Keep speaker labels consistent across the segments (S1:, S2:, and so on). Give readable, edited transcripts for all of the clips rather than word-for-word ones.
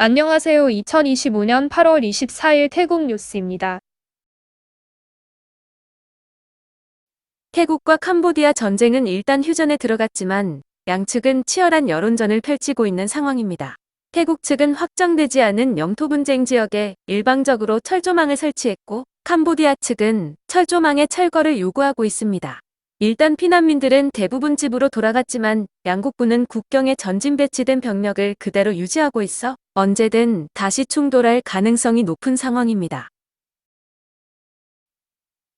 S1: 안녕하세요. 2025년 8월 24일 태국 뉴스입니다.
S2: 태국과 캄보디아 전쟁은 일단 휴전에 들어갔지만 양측은 치열한 여론전을 펼치고 있는 상황입니다. 태국 측은 확정되지 않은 영토 분쟁 지역에 일방적으로 철조망을 설치했고 캄보디아 측은 철조망의 철거를 요구하고 있습니다. 일단 피난민들은 대부분 집으로 돌아갔지만 양국부는 국경에 전진 배치된 병력을 그대로 유지하고 있어 언제든 다시 충돌할 가능성이 높은 상황입니다.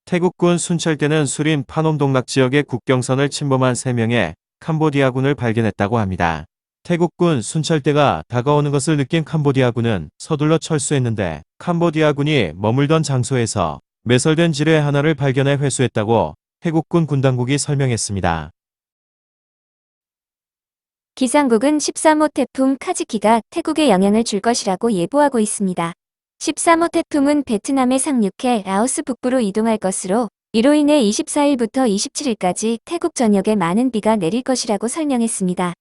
S3: 태국군 순찰대는 수림 파놈동락 지역의 국경선을 침범한 3명의 캄보디아군을 발견했다고 합니다. 태국군 순찰대가 다가오는 것을 느낀 캄보디아군은 서둘러 철수했는데 캄보디아군이 머물던 장소에서 매설된 지뢰 하나를 발견해 회수했다고 태국군 군당국이 설명했습니다.
S4: 기상국은 13호 태풍 카즈키가 태국에 영향을 줄 것이라고 예보하고 있습니다. 13호 태풍은 베트남에 상륙해 라오스 북부로 이동할 것으로 이로 인해 24일부터 27일까지 태국 전역에 많은 비가 내릴 것이라고 설명했습니다.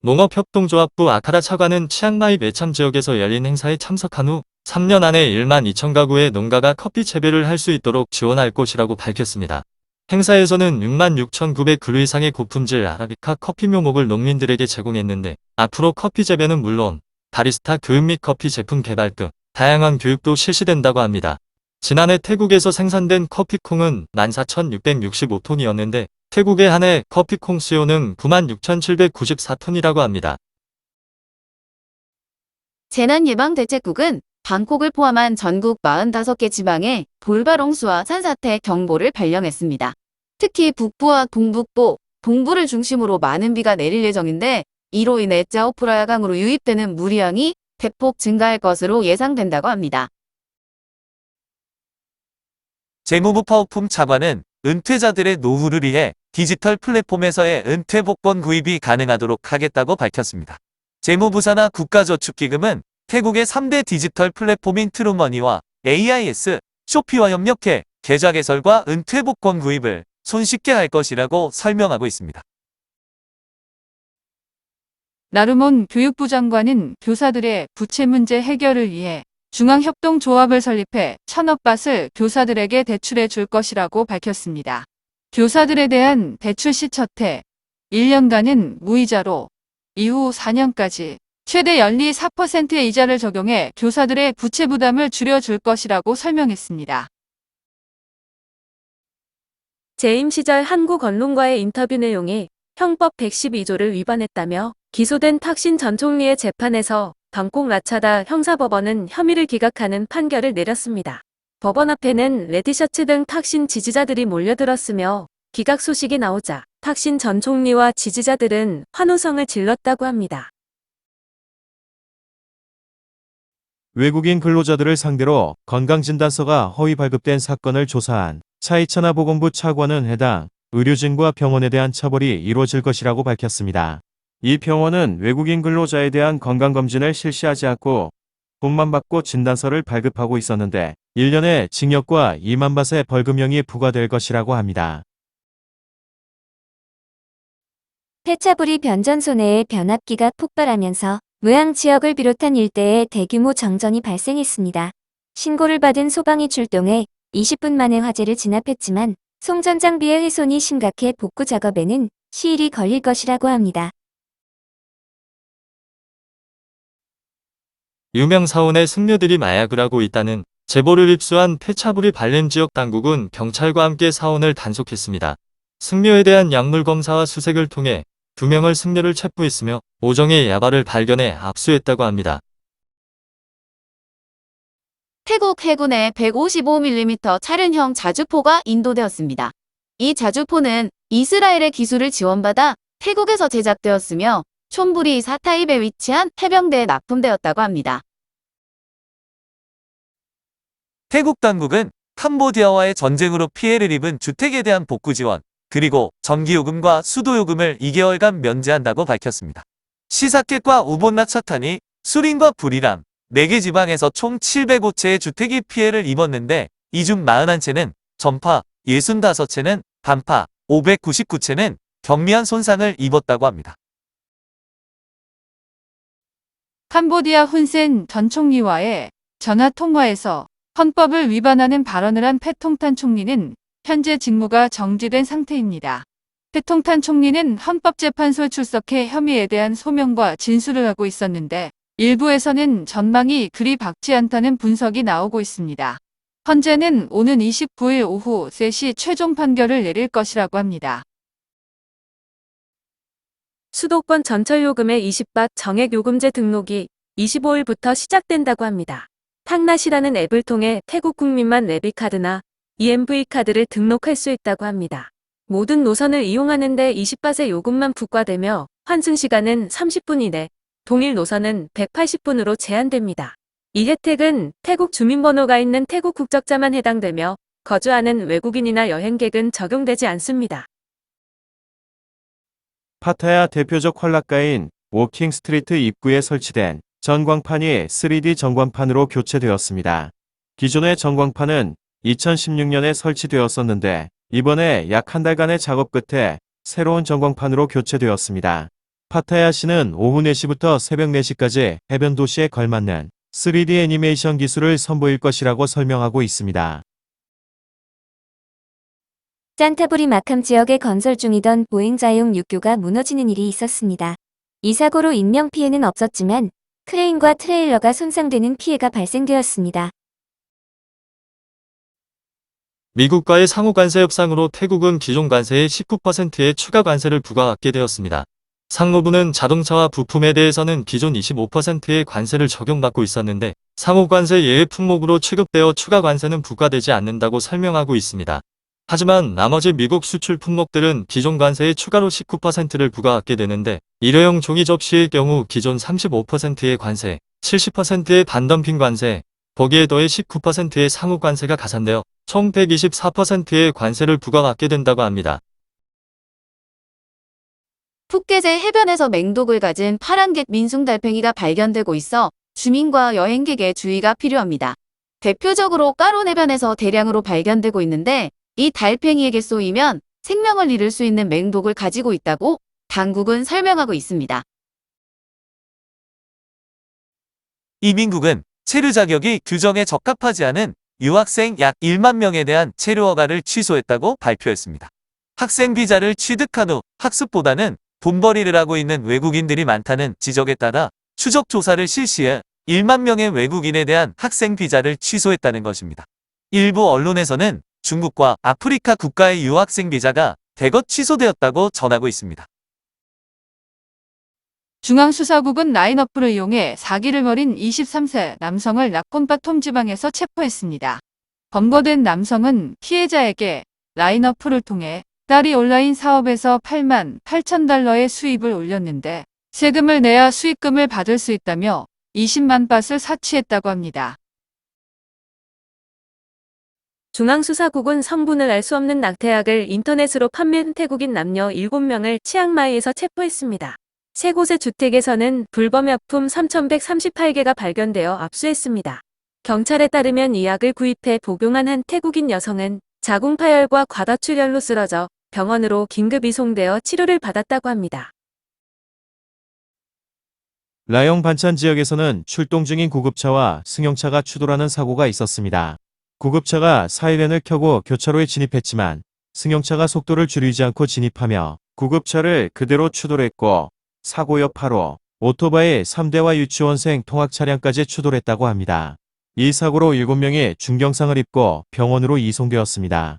S5: 농업협동조합부 아카라 차관은 치앙마이 매참 지역에서 열린 행사에 참석한 후 3년 안에 1만 2천 가구의 농가가 커피 재배를 할 수 있도록 지원할 것이라고 밝혔습니다. 행사에서는 6만 6,900그루 이상의 고품질 아라비카 커피 묘목을 농민들에게 제공했는데 앞으로 커피 재배는 물론 바리스타 교육 및 커피 제품 개발 등 다양한 교육도 실시된다고 합니다. 지난해 태국에서 생산된 커피콩은 14,665톤이었는데 태국의 한 해 커피콩 수요는 96,794톤이라고 합니다.
S6: 재난예방대책국은 방콕을 포함한 전국 45개 지방에 돌발홍수와 산사태 경보를 발령했습니다. 특히 북부와 동북부, 동부를 중심으로 많은 비가 내릴 예정인데 이로 인해 짜오프라야 강으로 유입되는 물량이 대폭 증가할 것으로 예상된다고 합니다.
S7: 재무부 파오품 차관은 은퇴자들의 노후를 위해 디지털 플랫폼에서의 은퇴 복권 구입이 가능하도록 하겠다고 밝혔습니다. 재무부사나 국가저축기금은 태국의 3대 디지털 플랫폼인 트루머니와 AIS, 쇼피와 협력해 계좌 개설과 은퇴 복권 구입을 손쉽게 할 것이라고 설명하고 있습니다.
S8: 나르몬 교육부 장관은 교사들의 부채 문제 해결을 위해 중앙협동조합을 설립해 1,000억 밭을 교사들에게 대출해 줄 것이라고 밝혔습니다. 교사들에 대한 대출 시 첫 해 1년간은 무이자로 이후 4년까지 최대 연리 4%의 이자를 적용해 교사들의 부채 부담을 줄여줄 것이라고 설명했습니다.
S2: 재임 시절 한국 언론과의 인터뷰 내용이 형법 112조를 위반했다며 기소된 탁신 전 총리의 재판에서 방콕 라차다 형사법원은 혐의를 기각하는 판결을 내렸습니다. 법원 앞에는 레드셔츠 등 탁신 지지자들이 몰려들었으며 기각 소식이 나오자 탁신 전 총리와 지지자들은 환호성을 질렀다고 합니다.
S3: 외국인 근로자들을 상대로 건강진단서가 허위 발급된 사건을 조사한 차이천하 보건부 차관은 해당 의료진과 병원에 대한 처벌이 이루어질 것이라고 밝혔습니다. 이 병원은 외국인 근로자에 대한 건강검진을 실시하지 않고 돈만 받고 진단서를 발급하고 있었는데 1년의 징역과 2만 바트의 벌금형이 부과될 것이라고 합니다.
S4: 폐차부리 변전소 내에 변압기가 폭발하면서 무양 지역을 비롯한 일대에 대규모 정전이 발생했습니다. 신고를 받은 소방이 출동해 20분 만에 화재를 진압했지만 송전 장비의 훼손이 심각해 복구 작업에는 시일이 걸릴 것이라고 합니다.
S5: 유명 사원의 승려들이 마약을 하고 있다는 제보를 입수한 폐차부리 발렘 지역 당국은 경찰과 함께 사원을 단속했습니다. 승려에 대한 약물 검사와 수색을 통해 2명을 승려를 체포했으며 5종의 야발을 발견해 압수했다고 합니다.
S6: 태국 해군에 155mm 차륜형 자주포가 인도되었습니다. 이 자주포는 이스라엘의 기술을 지원받아 태국에서 제작되었으며 촌부리 사타입에 위치한 해병대에 납품되었다고 합니다.
S7: 태국 당국은 캄보디아와의 전쟁으로 피해를 입은 주택에 대한 복구 지원, 그리고 전기요금과 수도요금을 2개월간 면제한다고 밝혔습니다. 시사켓과 우본라차탄이 수린과 부리람, 4개 지방에서 총 705채의 주택이 피해를 입었는데 이 중 41채는 전파, 65채는 단파, 599채는 경미한 손상을 입었다고 합니다.
S8: 캄보디아 훈센 전 총리와의 전화 통화에서 헌법을 위반하는 발언을 한 패통탄 총리는 현재 직무가 정지된 상태입니다. 패통탄 총리는 헌법재판소에 출석해 혐의에 대한 소명과 진술을 하고 있었는데 일부에서는 전망이 그리 밝지 않다는 분석이 나오고 있습니다. 헌재는 오는 29일 오후 3시 최종 판결을 내릴 것이라고 합니다.
S2: 수도권 전철요금의 20밭 정액요금제 등록이 25일부터 시작된다고 합니다. 탕낫이라는 앱을 통해 태국 국민만 레비카드나 EMV 카드를 등록할 수 있다고 합니다. 모든 노선을 이용하는데 20밭의 요금만 부과되며 환승 시간은 30분 이내, 동일 노선은 180분으로 제한됩니다. 이 혜택은 태국 주민번호가 있는 태국 국적자만 해당되며 거주하는 외국인이나 여행객은 적용되지 않습니다.
S3: 파타야 대표적 관람가인 워킹 스트리트 입구에 설치된 전광판이 3D 전광판으로 교체되었습니다. 기존의 전광판은 2016년에 설치되었었는데 이번에 약 한 달간의 작업 끝에 새로운 전광판으로 교체되었습니다. 파타야시는 오후 4시부터 새벽 4시까지 해변 도시에 걸맞는 3D 애니메이션 기술을 선보일 것이라고 설명하고 있습니다.
S4: 짠타부리 마캄 지역에 건설 중이던 보행자용 육교가 무너지는 일이 있었습니다. 이 사고로 인명피해는 없었지만 크레인과 트레일러가 손상되는 피해가 발생되었습니다.
S5: 미국과의 상호관세 협상으로 태국은 기존 관세의 19%의 추가 관세를 부과받게 되었습니다. 상무부는 자동차와 부품에 대해서는 기존 25%의 관세를 적용받고 있었는데 상호관세 예외 품목으로 취급되어 추가 관세는 부과되지 않는다고 설명하고 있습니다. 하지만 나머지 미국 수출 품목들은 기존 관세의 추가로 19%를 부과받게 되는데 일회용 종이 접시의 경우 기존 35%의 관세, 70%의 반덤핑 관세, 거기에 더해 19%의 상호 관세가 가산되어 총 124%의 관세를 부과받게 된다고 합니다.
S6: 푸켓의 해변에서 맹독을 가진 파란겟 민숭달팽이가 발견되고 있어 주민과 여행객의 주의가 필요합니다. 대표적으로 까론 해변에서 대량으로 발견되고 있는데 이 달팽이에게 쏘이면 생명을 잃을 수 있는 맹독을 가지고 있다고 당국은 설명하고 있습니다.
S7: 이민국은 체류 자격이 규정에 적합하지 않은 유학생 약 1만 명에 대한 체류 허가를 취소했다고 발표했습니다. 학생 비자를 취득한 후 학습보다는 돈벌이를 하고 있는 외국인들이 많다는 지적에 따라 추적 조사를 실시해 1만 명의 외국인에 대한 학생 비자를 취소했다는 것입니다. 일부 언론에서는 중국과 아프리카 국가의 유학생 비자가 대거 취소되었다고 전하고 있습니다.
S8: 중앙수사국은 라인어프를 이용해 사기를 벌인 23세 남성을 나콘바톰 지방에서 체포했습니다. 검거된 남성은 피해자에게 라인어프를 통해 딸이 온라인 사업에서 8만 8천 달러의 수입을 올렸는데 세금을 내야 수익금을 받을 수 있다며 20만 밭을 사치했다고 합니다.
S2: 중앙수사국은 성분을 알 수 없는 낙태약을 인터넷으로 판매한 태국인 남녀 7명을 치앙마이에서 체포했습니다. 세 곳의 주택에서는 불법약품 3,138개가 발견되어 압수했습니다. 경찰에 따르면 이 약을 구입해 복용한 한 태국인 여성은 자궁파열과 과다출혈로 쓰러져 병원으로 긴급 이송되어 치료를 받았다고 합니다.
S3: 라용 반찬 지역에서는 출동 중인 구급차와 승용차가 추돌하는 사고가 있었습니다. 구급차가 사이렌을 켜고 교차로에 진입했지만 승용차가 속도를 줄이지 않고 진입하며 구급차를 그대로 추돌했고 사고 여파로 오토바이 3대와 유치원생 통학 차량까지 추돌했다고 합니다. 이 사고로 7명이 중경상을 입고 병원으로 이송되었습니다.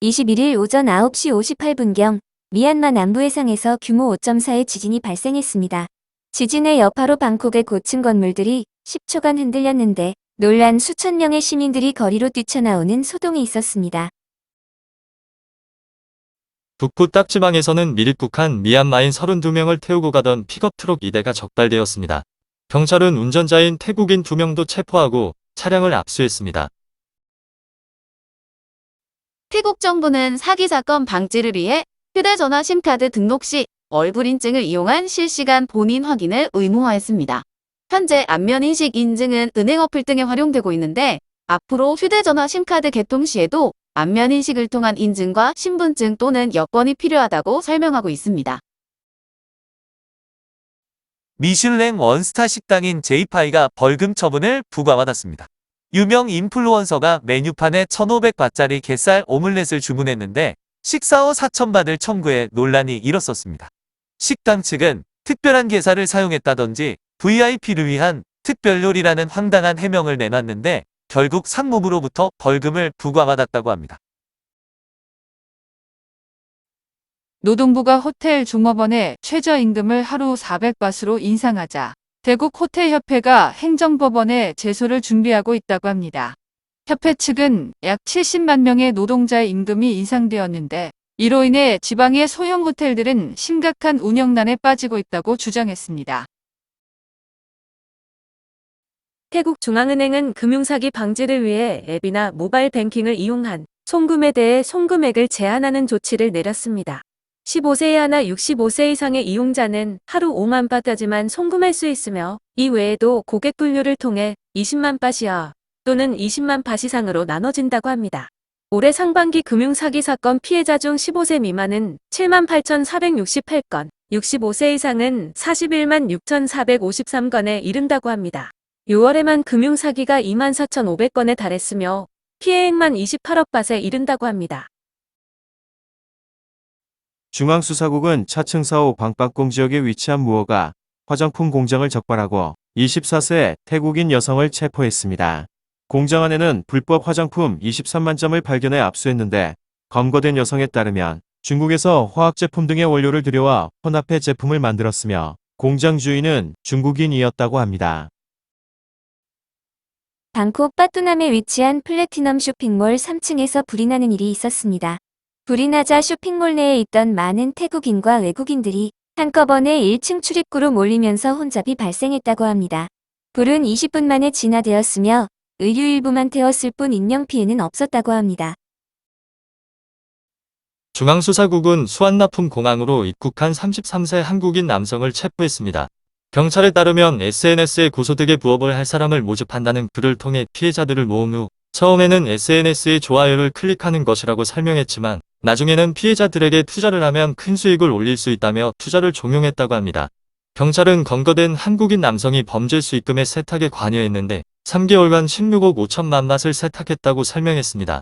S4: 21일 오전 9시 58분경 미얀마 남부 해상에서 규모 5.4의 지진이 발생했습니다. 지진의 여파로 방콕의 고층 건물들이 10초간 흔들렸는데 놀란 수천 명의 시민들이 거리로 뛰쳐나오는 소동이 있었습니다.
S5: 북부 딱지방에서는 미립국한 미얀마인 32명을 태우고 가던 픽업 트럭 2대가 적발되었습니다. 경찰은 운전자인 태국인 2명도 체포하고 차량을 압수했습니다.
S6: 태국 정부는 사기 사건 방지를 위해 휴대전화 심카드 등록 시 얼굴 인증을 이용한 실시간 본인 확인을 의무화했습니다. 현재 안면인식 인증은 은행 어플 등에 활용되고 있는데 앞으로 휴대전화 심카드 개통 시에도 안면인식을 통한 인증과 신분증 또는 여권이 필요하다고 설명하고 있습니다.
S7: 미슐랭 원스타 식당인 제이파이가 벌금 처분을 부과받았습니다. 유명 인플루언서가 메뉴판에 1,500바트짜리 게살 오믈렛을 주문했는데 식사 후 4,000바트를 청구해 논란이 일었었습니다. 식당 측은 특별한 게살을 사용했다든지 VIP를 위한 특별 요리라는 황당한 해명을 내놨는데 결국 상무부로부터 벌금을 부과받았다고 합니다.
S8: 노동부가 호텔 종업원의 최저임금을 하루 400바트로 인상하자 대국호텔협회가 행정법원에 제소를 준비하고 있다고 합니다. 협회 측은 약 70만 명의 노동자의 임금이 인상되었는데 이로 인해 지방의 소형 호텔들은 심각한 운영난에 빠지고 있다고 주장했습니다.
S2: 태국 중앙은행은 금융사기 방지를 위해 앱이나 모바일 뱅킹을 이용한 송금에 대해 송금액을 제한하는 조치를 내렸습니다. 15세 이하나 65세 이상의 이용자는 하루 5만 바트까지만 송금할 수 있으며 이 외에도 고객 분류를 통해 20만 바트 이하 또는 20만 바트 이상으로 나눠진다고 합니다. 올해 상반기 금융사기 사건 피해자 중 15세 미만은 78,468건, 65세 이상은 41만 6,453건에 이른다고 합니다. 6월에만 금융사기가 24,500건에 달했으며 피해액만 28억 바트에 이른다고 합니다.
S3: 중앙수사국은 차층사오 방박공 지역에 위치한 무허가 화장품 공장을 적발하고 24세 태국인 여성을 체포했습니다. 공장 안에는 불법 화장품 23만 점을 발견해 압수했는데 검거된 여성에 따르면 중국에서 화학제품 등의 원료를 들여와 혼합해 제품을 만들었으며 공장 주인은 중국인이었다고 합니다.
S4: 방콕 빠뚜남에 위치한 플래티넘 쇼핑몰 3층에서 불이 나는 일이 있었습니다. 불이 나자 쇼핑몰 내에 있던 많은 태국인과 외국인들이 한꺼번에 1층 출입구로 몰리면서 혼잡이 발생했다고 합니다. 불은 20분 만에 진화되었으며 의류 일부만 태웠을 뿐 인명피해는 없었다고 합니다.
S5: 중앙수사국은 수완나품 공항으로 입국한 33세 한국인 남성을 체포했습니다. 경찰에 따르면 SNS에 고소득에 부업을 할 사람을 모집한다는 글을 통해 피해자들을 모은 후 처음에는 SNS의 좋아요를 클릭하는 것이라고 설명했지만 나중에는 피해자들에게 투자를 하면 큰 수익을 올릴 수 있다며 투자를 종용했다고 합니다. 경찰은 검거된 한국인 남성이 범죄 수익금의 세탁에 관여했는데 3개월간 16억 5천만 바트를 세탁했다고 설명했습니다.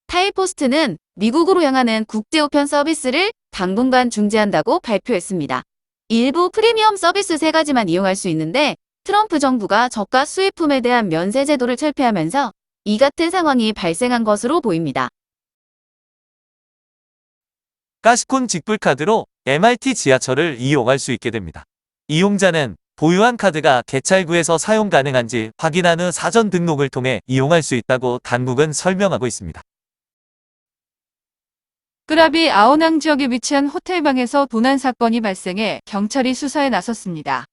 S6: 타이포스트는 미국으로 향하는 국제우편 서비스를 당분간 중지한다고 발표했습니다. 일부 프리미엄 서비스 3가지만 이용할 수 있는데 트럼프 정부가 저가 수입품에 대한 면세 제도를 철폐하면서 이 같은 상황이 발생한 것으로 보입니다.
S7: 가시콘 직불카드로 MRT 지하철을 이용할 수 있게 됩니다. 이용자는 보유한 카드가 개찰구에서 사용 가능한지 확인한 후 사전 등록을 통해 이용할 수 있다고 당국은 설명하고 있습니다.
S8: 끄라비 아오낭 지역에 위치한 호텔방에서 도난 사건이 발생해 경찰이 수사에 나섰습니다.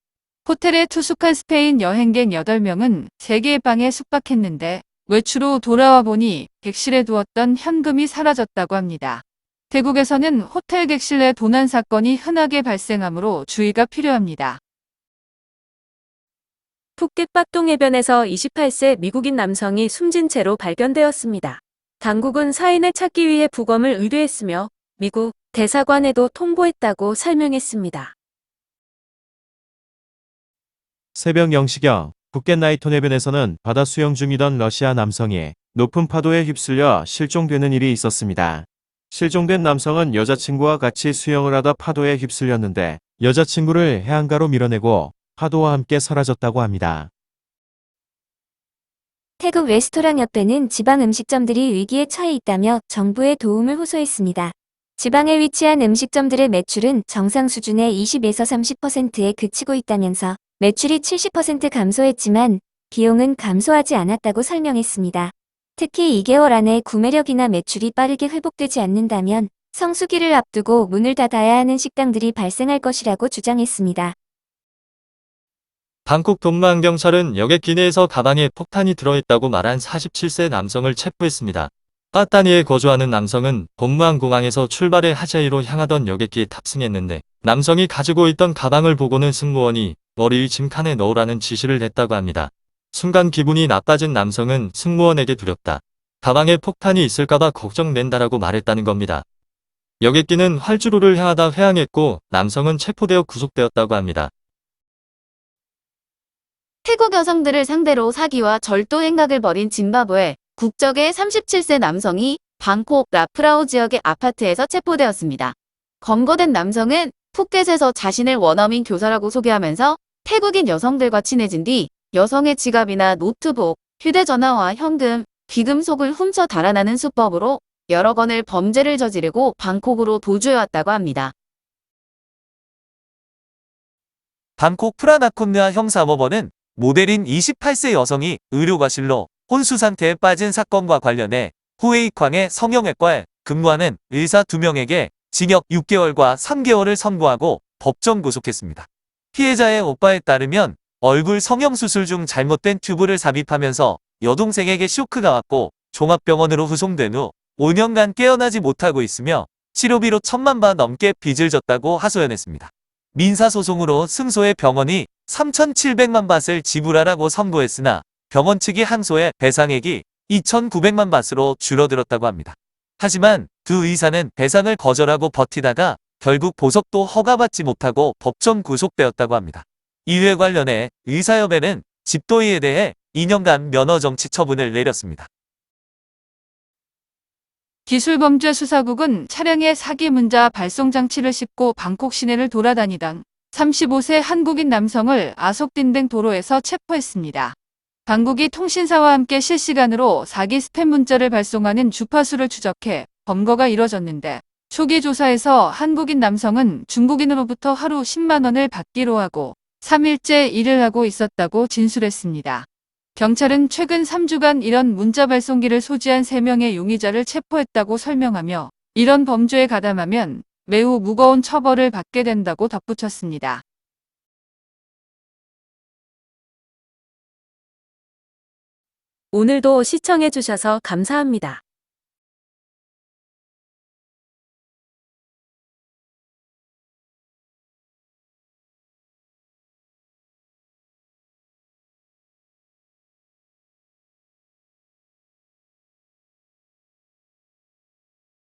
S8: 호텔에 투숙한 스페인 여행객 8명은 3개의 방에 숙박했는데 외출 후 돌아와 보니 객실에 두었던 현금이 사라졌다고 합니다. 태국에서는 호텔 객실 내 도난 사건이 흔하게 발생하므로 주의가 필요합니다.
S2: 푸켓 빠똥 해변에서 28세 미국인 남성이 숨진 채로 발견되었습니다. 당국은 사인을 찾기 위해 부검을 의뢰했으며 미국 대사관에도 통보했다고 설명했습니다.
S3: 새벽 0시경 푸켓 나이톤 해변에서는 바다 수영 중이던 러시아 남성이 높은 파도에 휩쓸려 실종되는 일이 있었습니다. 실종된 남성은 여자친구와 같이 수영을 하다 파도에 휩쓸렸는데 여자친구를 해안가로 밀어내고 파도와 함께 사라졌다고 합니다.
S4: 태국 레스토랑 협회는 지방 음식점들이 위기에 처해 있다며 정부의 도움을 호소했습니다. 지방에 위치한 음식점들의 매출은 정상 수준의 20에서 30%에 그치고 있다면서 매출이 70% 감소했지만 비용은 감소하지 않았다고 설명했습니다. 특히 2개월 안에 구매력이나 매출이 빠르게 회복되지 않는다면 성수기를 앞두고 문을 닫아야 하는 식당들이 발생할 것이라고 주장했습니다.
S5: 방콕 동부안경찰은 여객 기내에서 가방에 폭탄이 들어있다고 말한 47세 남성을 체포했습니다. 빠따니에 거주하는 남성은 동무안 공항에서 출발해 하자이로 향하던 여객기에 탑승했는데 남성이 가지고 있던 가방을 보고는 승무원이 머리 위 짐칸에 넣으라는 지시를 했다고 합니다. 순간 기분이 나빠진 남성은 승무원에게 두렵다. 가방에 폭탄이 있을까봐 걱정된다라고 말했다는 겁니다. 여객기는 활주로를 향하다 회항했고 남성은 체포되어 구속되었다고 합니다.
S6: 태국 여성들을 상대로 사기와 절도 행각을 벌인 짐바브웨 국적의 37세 남성이 방콕 라프라오 지역의 아파트에서 체포되었습니다. 검거된 남성은 푸켓에서 자신을 원어민 교사라고 소개하면서 태국인 여성들과 친해진 뒤 여성의 지갑이나 노트북, 휴대전화와 현금, 귀금속을 훔쳐 달아나는 수법으로 여러 건을 범죄를 저지르고 방콕으로 도주해왔다고 합니다.
S7: 방콕 프라나콘느아 형사법원은 모델인 28세 여성이 의료과실로 혼수 상태에 빠진 사건과 관련해 후웨이광의 성형외과에 근무하는 의사 2명에게 징역 6개월과 3개월을 선고하고 법정 구속했습니다. 피해자의 오빠에 따르면 얼굴 성형수술 중 잘못된 튜브를 삽입하면서 여동생에게 쇼크가 왔고 종합병원으로 후송된 후 5년간 깨어나지 못하고 있으며 치료비로 1,000만 바 넘게 빚을 졌다고 하소연했습니다. 민사소송으로 승소해 병원이 3,700만 밭을 지불하라고 선고했으나 병원 측이 항소해 배상액이 2,900만 밭으로 줄어들었다고 합니다. 하지만 두 의사는 배상을 거절하고 버티다가 결국 보석도 허가받지 못하고 법정 구속되었다고 합니다. 이에 관련해 의사협회는 집도희에 대해 2년간 면허정지 처분을 내렸습니다.
S8: 기술범죄수사국은 차량에 사기 문자 발송 장치를 싣고 방콕 시내를 돌아다니던 35세 한국인 남성을 아속딘 도로에서 체포했습니다. 당국이 통신사와 함께 실시간으로 사기 스팸 문자를 발송하는 주파수를 추적해 검거가 이뤄졌는데 초기 조사에서 한국인 남성은 중국인으로부터 하루 10만 원을 받기로 하고 3일째 일을 하고 있었다고 진술했습니다. 경찰은 최근 3주간 이런 문자 발송기를 소지한 3명의 용의자를 체포했다고 설명하며 이런 범죄에 가담하면 매우 무거운 처벌을 받게 된다고 덧붙였습니다.
S2: 오늘도 시청해주셔서 감사합니다.